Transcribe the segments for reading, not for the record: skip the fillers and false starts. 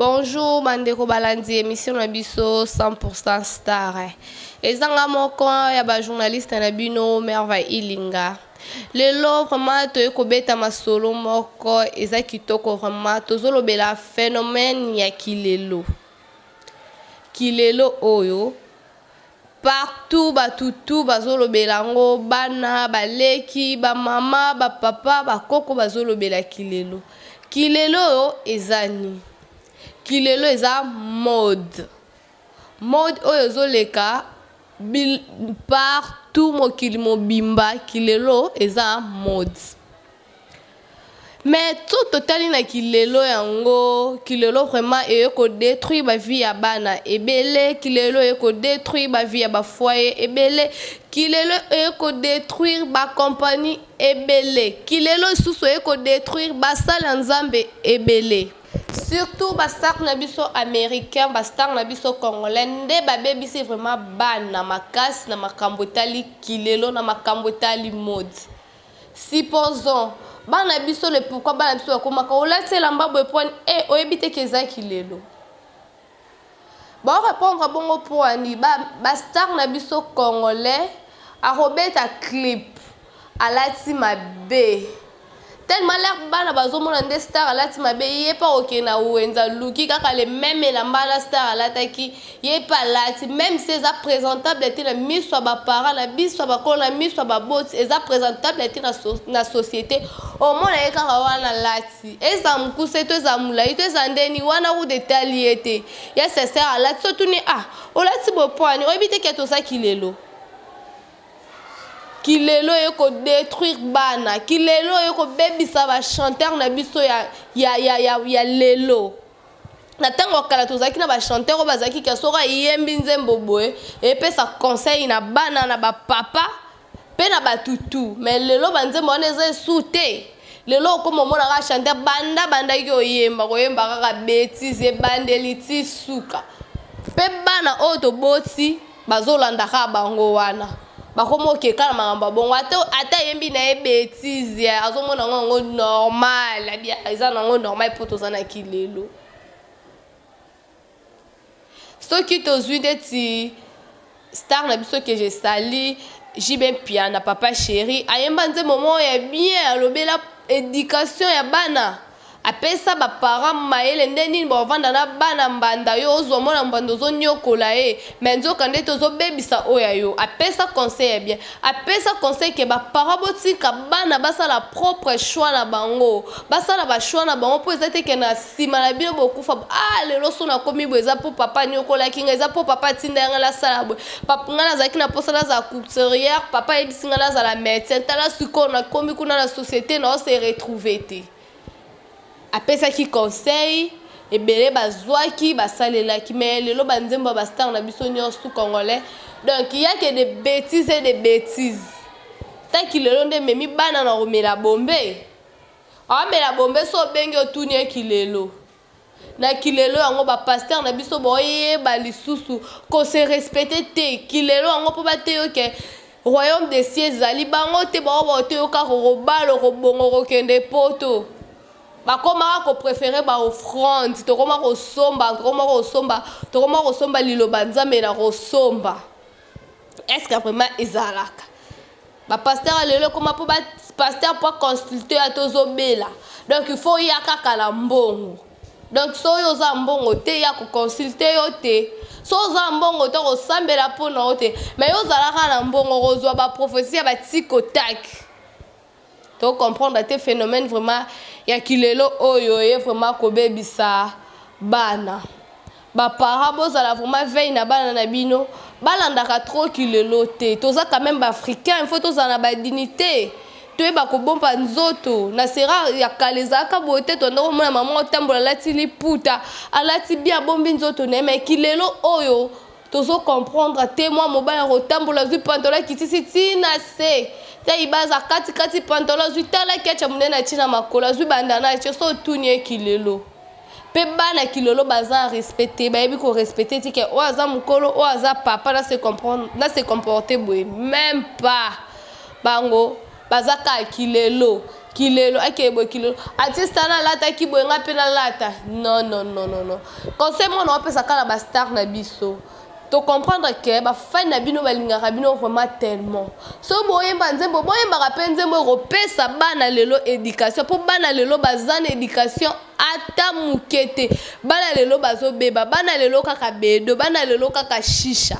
Bonjour, bandeko balandi émission na biso 100% star. Ezanga moko ya ba journaliste na bino Merveille Ilinga. Lelo vraiment to ekobeta masolo moko eza kitoko vraiment tozolobela phénomène ya kilelo. Kilelo oyo partout batutu bazolobela ngo bana baleki ba mama ba papa ba koko bazolobela kilelo. Kilelo ezani. Kilelo eza mode. Mode oyo zoleka partout mokili mobimba kilelo eza mode. Mais tout total na kilelo yango kilelo vraiment eko détruire ba vie ya bana ebele kilelo eko détruire ba vie ya ba foyer ebele kilelo eko détruire ba compagnie ebele kilelo susu eko détruire ba sala nzambe ebele. Surtout bastar na biso américain, bastar na biso congolais, nde babebisi vraiment bana makasi na makambo tali kilelo na makambo tali mode. Supposons bana biso le pourquoi bana biso komaka olati lamba bopone oyebite keza kilelo. Bon répondre bongo pour ani bastar na biso congolais a robeta clip alati mabe. Tellement l'air bana bazomona nde star alati mabe ye pa okena wenza luki kaka le même elamba la star alataki ye pa lati même si eza présentable ete na miso ba parents na biso ba kona miso ba boti eza présentable ete na société au mona ye kaka wana lati eza mukuse to eza mulai to eza ndeni wana ku detali ete ya sester alati so tuni olati bo poani oyebite ke to sa kilelo. Kilelo yeko détruire bana kilelo yeko bebisa ba chanteur na biso ya lelo na tango kala tozaki na ba chanteur o bazaki kasoka yembi nzembo boye epesa conseil na bana na ba papa pe na ba tutu mais lelo banzembo wana eza soute lelo komo mona ka chanteur banda yo yemba kaka bêtise bandeli ti suka pe bana o to boti bazolanda ka bango wana bakomo keka na mangamba bongo ata yembi na bêtise azomona ngo normal abia eza nango normal pour tozana kilelo soki tozwi ndeti star na biso que je sali jibe piana papa chéri ayemba nze moment ya bien alobela éducation ya bana apesa ba parents maele ndeni bovanda na bana mbanda yo ozomona mbando zonyokola mais nzoka nde tozo bebisa oya yo apesa conseil bien apesa conseil ke ba parents botika bana basala propre choix na bango basala ba choix na bango po ezate ke na sima na bino bokufa lelo so na komi bo eza po papa nyokola kinga eza po papa tinda nga la sala bo papa ngana zaki na posa na za couturière papa ebisinga na za la médecin tala siko na komi kuna na société na se retrouver te apesa ki conseil ebele bazwaki basalelaki mais lelo banzembo ba star na biso nyonso congolais donc il y a que des bêtises et des bêtises ta ki lelo nde memi bana na romela bombe amela bombe so bengi otuni kilelo na kilelo yango ba pasteur na biso boye ba lisusu ko se respecter te kilelo yango po ba te yoke royaume des cieux zali bango te ba te yoka robalo robongo kende poto bakoma ko préférer ba offrande tokoma ko somba liloba nzambe na ko somba est-ce que vraiment ezalaka ba pasteur lelo koma po ba pasteur pour consulter à tozobela donc il faut ya kaka la mbongo donc so yo za mbongo te ya ko consulter yo te so za mbongo to ko sambela po na te mais yo zalaka na mbongo kozwa ba prophétie ba tikotak to comprendre tes phénomènes vraiment ya kilelo oyo vraiment ko bebisa bana ba parents bozala vraiment veille na bana na bino balandaka trop kilelo te toza quand même ba africain il faut tozana ba dignité to eba ko bomba nzoto na sera ya kalezaka bote to ndo mona maman otambola lati liputa alati bien bombi nzoto ne mais kilelo oyo tozo comprendre témoin mobile rotambola zu pantola kitisi tina se ta ibaza kati pantalon zu tala kecha munena tina makola zu bandana che so tunye kilelo pe bana kilelo baza respecter ba yebi ko respecter tike o aza mukolo o aza papa na se comprendre na se comporter boy même pas bango bazaka kilelo kilelo akebo kilelo artiste na lata ki boyenga pe na lata non conseil moi na pesa kala ba star na biso to comprendre que ba fan na bino balingaka bino vraiment tellement so boyemba nzembo boyemba ka nzembo repesa bana lelo éducation pour bana lelo bazana éducation ata mukete bana lelo bazobeba bana lelo kaka bedo bana lelo kaka shisha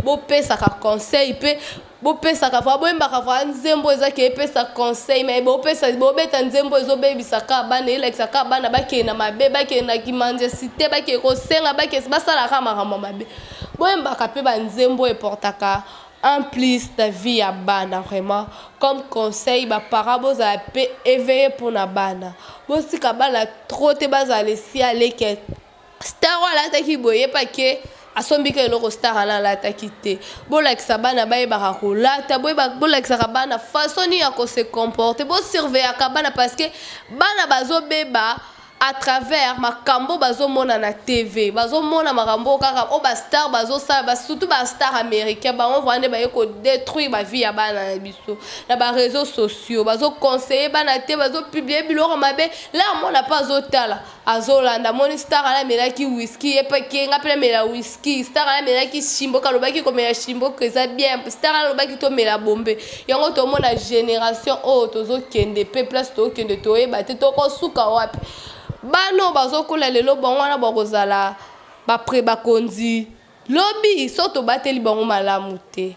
bopesa ka conseil pe bopesa ka fa boyemba ka fa nzembo ezaki epesa conseil mais bopesa bobeta nzembo ezobebisa ka bana elekisa ka bana bakena mabe bakena kimanje cité bakeko senga bakesi basala ka makambo mabe boyemba ka pe ba nzembo eportaka en plus ta vie à bana vraiment comme conseil ba parabos a pe éveiller pour na bana bosi ka bala trop te bazale si aleke star wala ta ki boye pa ke asombika eloko star ala la ta kite bolakisa bana baye ba kolata boye ba bolakisa bana façon ya ko se comporter bo surveiller ka bana parce que bana bazo beba à travers makambo bazo mona na TV bazo mona makambo kaka o ba star bazo sa ba surtout ba star américain ba on voit ne ba ko détruire ba vie ya bana biso na ba réseaux sociaux bazo conseiller bana te bazo publier biloko mabe là on n'a pas zotala azolanda moni star ala melaki whisky e pa kenga pela mela whisky star ala melaki shimbo kalobaki ko mela shimbo que ça bien star ala lobaki to mela bombe yango to mona génération o tozo kende pe place to kende to e ba te to ko suka wapi bano bazokola lelo bango wana bakozala bapre bakonzi lobi soto bateli bango malamu te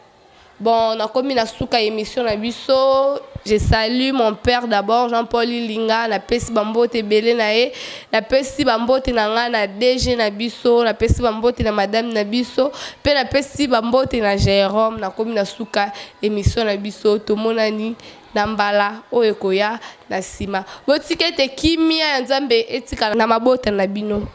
bon nakomi na suka émission na biso je salue mon père d'abord Jean-Paul Linga na pesi bambote belé na ye na pesi bambote na nga na DG na biso na pesi bambote na madame na biso pe na pesi bambote na Jérôme nakomi na suka émission na biso tomonani Nambala oyekoya na sima botikete kimia ya nzambe etika na mabota na bino.